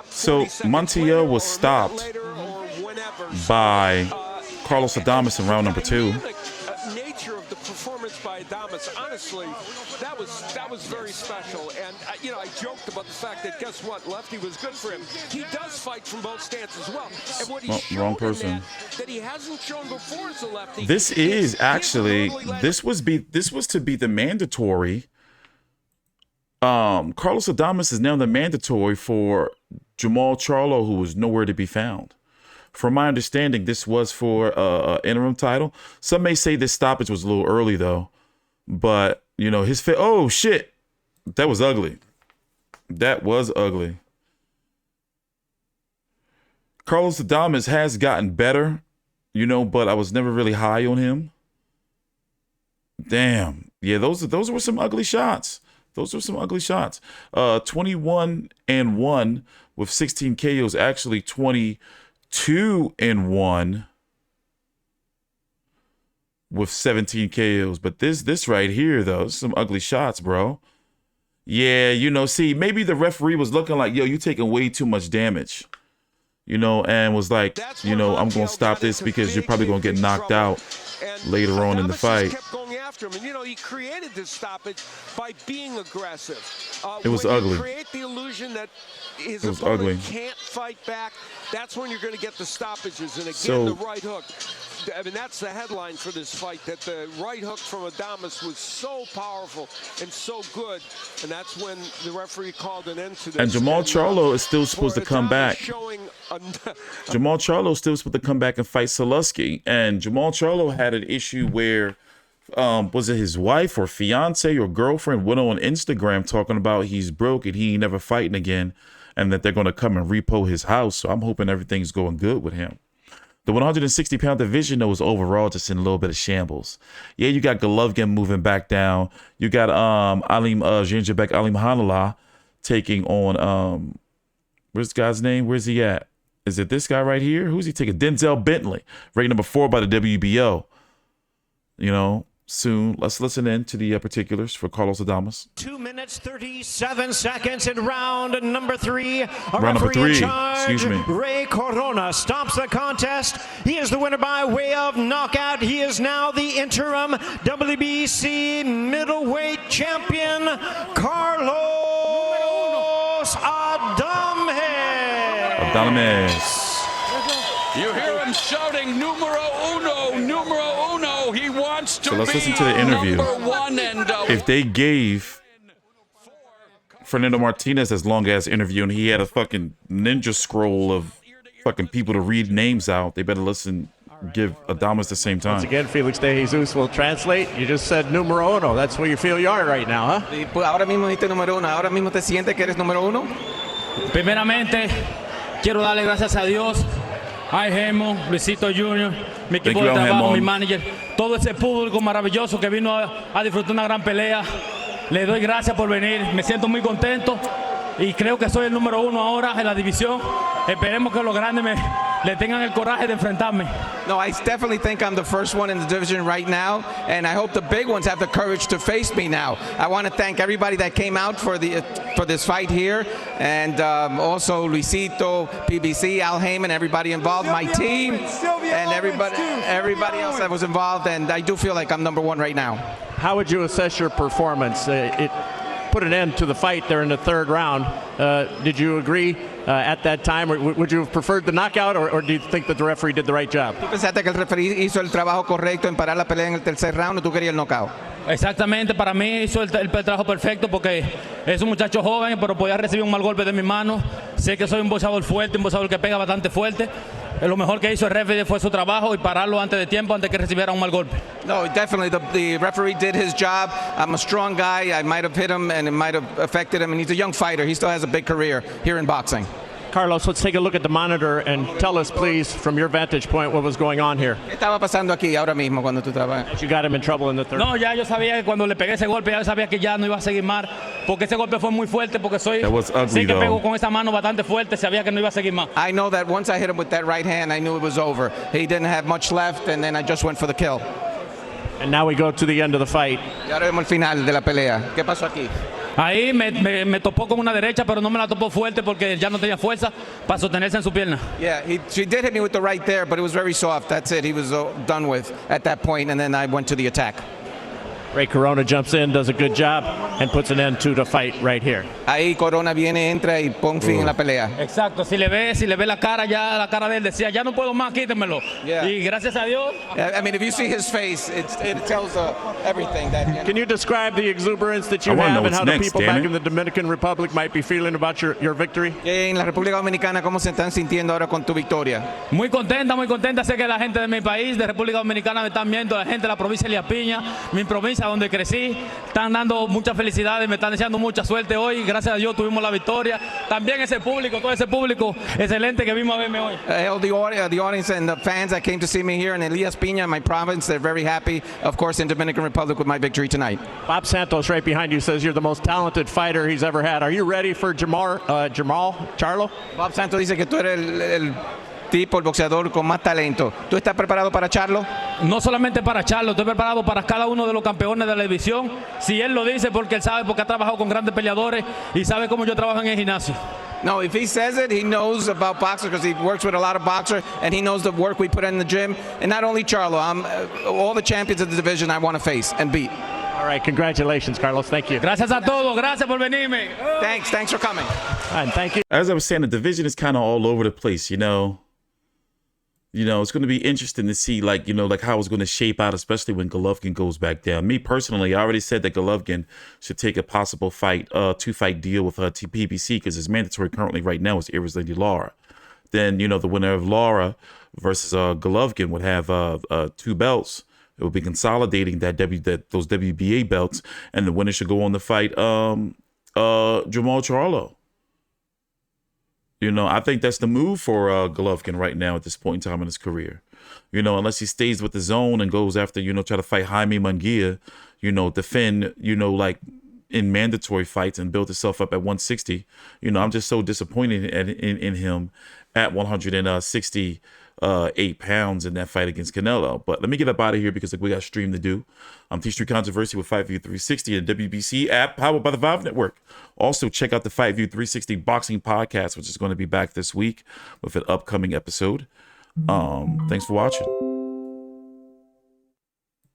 So Montiel was stopped by Carlos Adames in round number 2. Nature of the performance by Adames, honestly, that was very special. And you know, I joked about the fact that guess what, lefty was good for him. He does fight from both stances as well. And what he wrong person. that he hasn't shown before as a lefty. This is actually this was to be the mandatory. Carlos Adames is now the mandatory for Jamal Charlo, who was nowhere to be found. From my understanding, this was for interim title. Some may say this stoppage was a little early, though. But, you know, his oh, shit. That was ugly. That was ugly. Carlos Adames has gotten better, you know, but I was never really high on him. Damn. Yeah, those were some ugly shots. Those were some ugly shots. 21-1 with 16 KOs. Actually, 22-1 with 17 KOs. But this right here, though, some ugly shots, bro. Yeah, you know, see, maybe the referee was looking like, yo, you taking way too much damage, you know, and was like, you know, I'm going to stop this because you're probably going to get knocked out later on in the fight. Kept going after him, and you know, he created this stoppage by being aggressive. It was ugly. Create the illusion that his opponent can't fight back. That's when you're going to get the stoppages. And again, the right hook. I mean, that's the headline for this fight, that the right hook from Adames was so powerful and so good. And that's when the referee called an end to this. And Jamal Charlo is still supposed to come back. Jamal Charlo is still supposed to come back and fight Soluski. And Jamal Charlo had an issue where, was it his wife or fiance or girlfriend went on Instagram talking about he's broke and he ain't never fighting again, and that they're going to come and repo his house. So I'm hoping everything's going good with him. The 160-pound division, though, is overall just in a little bit of shambles. Yeah, you got Golovkin moving back down. You got Alim Hanala taking on where's the guy's name? Where's he at? Is it this guy right here? Who's he taking? Denzel Bentley, ranked number 4 by the WBO. You know, soon. Let's listen in to the particulars for Carlos Adames. 2 minutes, 37 seconds in round number 3. Round number 3, excuse me. Ray Corona stops the contest. He is the winner by way of knockout. He is now the interim WBC middleweight champion, Carlos Adames. You hear him shouting, numero uno, numero uno. He wants to let's be listen to the interview. number 1. And if they gave Fernando Martinez as long as interview and he had a fucking ninja scroll of fucking people to read names out, they better give Adames the same time. Once again, Felix de Jesus will translate. You just said numero uno. That's where you feel you are right now, huh? Ahora mismo dijiste número 1. Ahora mismo te sientes que eres número 1. Primeramente, quiero darle gracias a Dios, a Gemo, Luisito Jr., mi equipo de trabajo, mi manager, todo ese público maravilloso que vino a disfrutar una gran pelea. Le doy gracias por venir, me siento muy contento y creo que soy el número 1 ahora en la división. Esperemos que los grandes le tengan el coraje de enfrentarme. No, I definitely think I'm the first one in the division right now, and I hope the big ones have the courage to face me now. I want to thank everybody that came out for this fight here, and also Luisito, PBC, Al Heyman, everybody involved, my team, and everybody else that was involved, and I do feel like I'm number 1 right now. How would you assess your performance? It put an end to the fight there in the 3rd round. Did you agree at that time, or would you have preferred the knockout, or do you think that the referee did the right job? ¿Tú pensaste que el referee hizo el trabajo correcto en parar la pelea en el 3er round o tú querías el knockout? Exactamente, para mí hizo el trabajo perfecto porque es un muchacho joven, pero podía recibir un mal golpe de mi mano. Sé que soy un boxeador fuerte, un boxeador que pega bastante fuerte. Lo mejor que hizo el referee fue su trabajo y pararlo antes de tiempo, antes que recibiera un mal golpe. No, definitely the referee did his job. I'm a strong guy. I might have hit him and it might have affected him, and he's a young fighter. He still has a big career here in boxing. Carlos, let's take a look at the monitor and tell us, please, from your vantage point, what was going on here. ¿Qué estaba pasando aquí ahora mismo cuando tú estabas? You got him in trouble in the 3rd. No, ya yo sabía que cuando le pegué ese golpe, ya sabía que ya no iba a seguir más, porque ese golpe fue muy fuerte, porque sé que pego con esa mano bastante fuerte, sabía que no iba a seguir más. I know that once I hit him with that right hand, I knew it was over. He didn't have much left, and then I just went for the kill. And now we go to the end of the fight. Y ahora vemos el final de la pelea. ¿Qué pasó aquí? Ahí me topó con una derecha, pero no me la topó fuerte porque ya no tenía fuerza para sostenerse en su pierna. Yeah, she did hit me with the right there, but it was very soft. That's it. He was done with at that point, and then I went to the attack. Ray Corona jumps in, does a good job, and puts an end to the fight right here. Ahí Corona viene, entra y pon fin en la pelea. Exacto, si le ve la cara, ya la cara de él decía, ya no puedo más, quítemelo. Yeah. Y gracias a Dios. I mean, if you see his face, it tells everything. Can you describe the exuberance that you have and how the people back in the Dominican Republic might be feeling about your victory? En la República Dominicana, ¿cómo se están sintiendo ahora con tu victoria? Muy contenta. Sé que la gente de mi país, de República Dominicana, me están viendo, la gente de la provincia de Liapiña, mi provincia donde crecí, están dando muchas felicidades, me están deseando mucha suerte hoy. Gracias a Dios tuvimos la victoria. También ese público, todo ese público excelente que vimos a verme hoy. The audience and the fans that came to see me here in Elias Piña, my province, they're very happy, of course, in Dominican Republic with my victory tonight. Bob Santos right behind you says you're the most talented fighter he's ever had. Are you ready for Jamal Charlo? Bob Santos dice que tú eres el tipo, el boxeador con más talento. ¿Tú estás preparado para Charlo? No solamente para Charlo, estoy preparado para cada uno de los campeones de la división. Si él lo dice, porque él sabe, porque ha trabajado con grandes peleadores y sabe cómo yo trabajo en el gimnasio. No, if he says it, he knows about boxers because he works with a lot of boxers and he knows the work we put in the gym. And not only Charlo, all the champions of the division I want to face and beat. All right, congratulations, Carlos. Thank you. Gracias a todos. Gracias por venirme. Thanks for coming. And thank you. As I was saying, the division is kind of all over the place, you know. It's going to be interesting to see, like how it's going to shape out, especially when Golovkin goes back down. Me personally, I already said that Golovkin should take a possible two-fight deal with PBC because his mandatory currently right now is Iris Lara. Then, the winner of Lara versus Golovkin would have 2 belts. It would be consolidating those WBA belts, and the winner should go on to fight Jamal Charlo. I think that's the move for Golovkin right now at this point in time in his career. Unless he stays with the zone and goes after, try to fight Jaime Munguia, defend, like in mandatory fights and build himself up at 160. I'm just so disappointed in him at 168 pounds in that fight against Canelo. But let me get up out of here because we got stream to do. I'm T Street Controversy with Fight View 360 and WBC app powered by the Vive Network. Also, check out the Fight View 360 boxing podcast, which is going to be back this week with an upcoming episode. Thanks for watching.